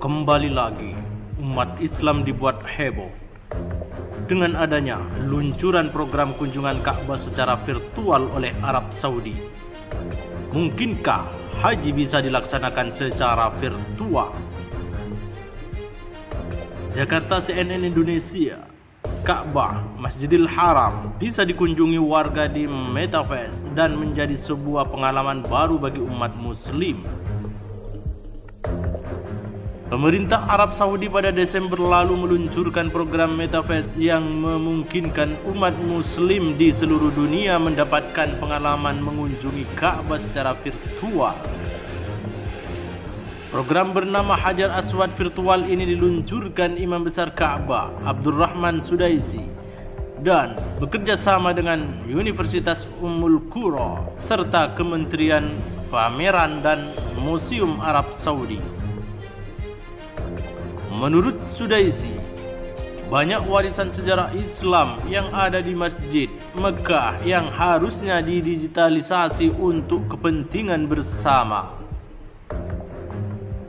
Kembali lagi, umat Islam dibuat heboh dengan adanya luncuran program kunjungan Ka'bah secara virtual oleh Arab Saudi. Mungkinkah haji bisa dilaksanakan secara virtual? Jakarta, CNN Indonesia. Ka'bah, Masjidil Haram bisa dikunjungi warga di Metaverse dan menjadi sebuah pengalaman baru bagi umat muslim. Pemerintah Arab Saudi pada Desember lalu meluncurkan program Metaverse yang memungkinkan umat muslim di seluruh dunia mendapatkan pengalaman mengunjungi Ka'bah secara virtual. Program bernama Hajar Aswad Virtual ini diluncurkan Imam Besar Ka'bah Abdurrahman Sudaisi dan bekerja sama dengan Universitas Ummul Qura serta Kementerian Pameran dan Museum Arab Saudi. Menurut Sudaisi, banyak warisan sejarah Islam yang ada di Masjid Mekah yang harusnya didigitalisasi untuk kepentingan bersama.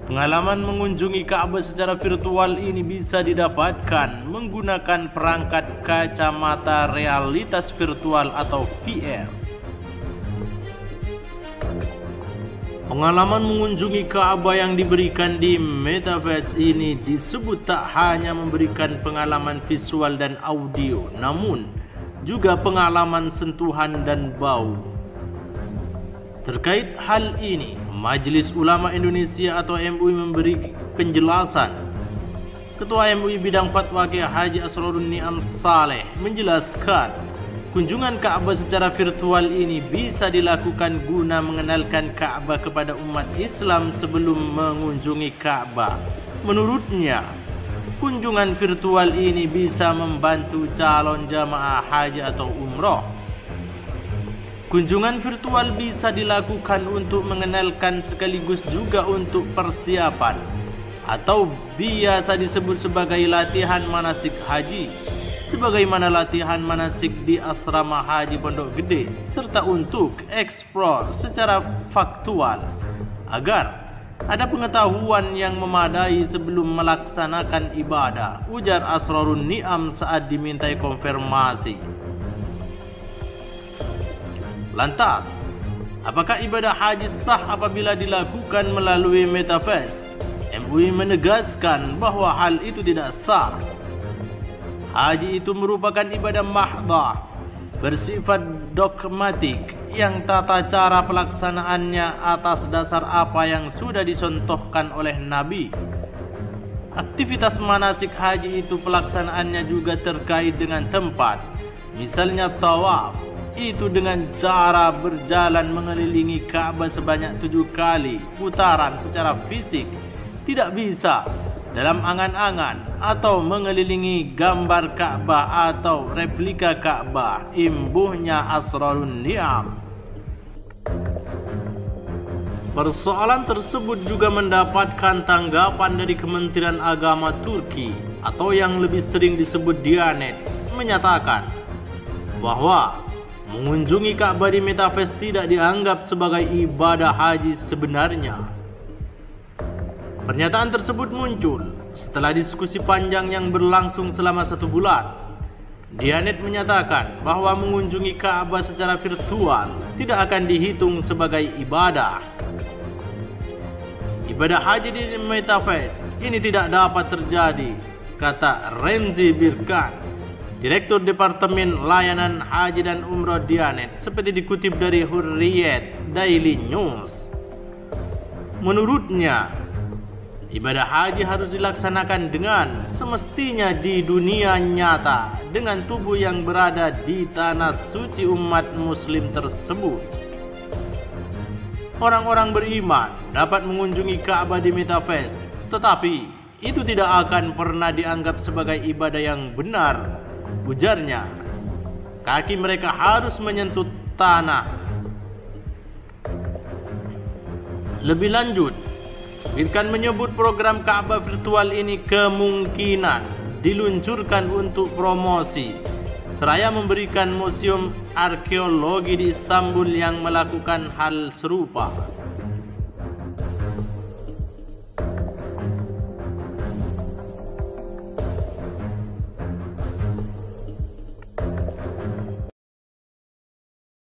Pengalaman mengunjungi Ka'bah secara virtual ini bisa didapatkan menggunakan perangkat kacamata realitas virtual atau VR. Pengalaman mengunjungi Ka'bah yang diberikan di Metaverse ini disebut tak hanya memberikan pengalaman visual dan audio, namun juga pengalaman sentuhan dan bau. Terkait hal ini, Majelis Ulama Indonesia atau MUI memberi penjelasan. Ketua MUI Bidang Fatwa Kiai Haji Asrorun Ni'am Saleh menjelaskan, kunjungan Ka'bah secara virtual ini bisa dilakukan guna mengenalkan Ka'bah kepada umat Islam sebelum mengunjungi Ka'bah. Menurutnya, kunjungan virtual ini bisa membantu calon jamaah haji atau umroh. Kunjungan virtual bisa dilakukan untuk mengenalkan sekaligus juga untuk persiapan atau biasa disebut sebagai latihan manasik haji, sebagaimana latihan manasik di asrama haji Pondok Gede, serta untuk eksplor secara faktual agar ada pengetahuan yang memadai sebelum melaksanakan ibadah, ujar Asrorun Ni'am saat dimintai konfirmasi. Lantas, apakah ibadah haji sah apabila dilakukan melalui Metaverse? MUI menegaskan bahwa hal itu tidak sah. Haji itu merupakan ibadah mahdhah, bersifat dogmatik yang tata cara pelaksanaannya atas dasar apa yang sudah dicontohkan oleh Nabi. Aktivitas manasik haji itu pelaksanaannya juga terkait dengan tempat, misalnya tawaf. Itu dengan cara berjalan mengelilingi Ka'bah sebanyak 7 kali putaran secara fisik, tidak bisa dalam angan-angan atau mengelilingi gambar Ka'bah atau replika Ka'bah, imbuhnya Asrorun Ni'am. Persoalan tersebut juga mendapatkan tanggapan dari Kementerian Agama Turki atau yang lebih sering disebut Diyanet, menyatakan bahwa mengunjungi Ka'bah di Metaverse tidak dianggap sebagai ibadah haji sebenarnya. Pernyataan tersebut muncul setelah diskusi panjang yang berlangsung selama 1 bulan. Diyanet menyatakan bahwa mengunjungi Ka'bah secara virtual tidak akan dihitung sebagai ibadah. Ibadah haji di Metaverse ini tidak dapat terjadi, kata Remzi Birkan, Direktur Departemen Layanan Haji dan Umroh Diyanet, seperti dikutip dari Hurriyet Daily News. Menurutnya, ibadah haji harus dilaksanakan dengan semestinya di dunia nyata dengan tubuh yang berada di tanah suci umat muslim tersebut. Orang-orang beriman dapat mengunjungi Ka'bah di Metaverse, tetapi itu tidak akan pernah dianggap sebagai ibadah yang benar, ujarnya. Kaki mereka harus menyentuh tanah. Lebih lanjut, Birkan menyebut program Ka'bah virtual ini kemungkinan diluncurkan untuk promosi, seraya memberikan museum arkeologi di Istanbul yang melakukan hal serupa.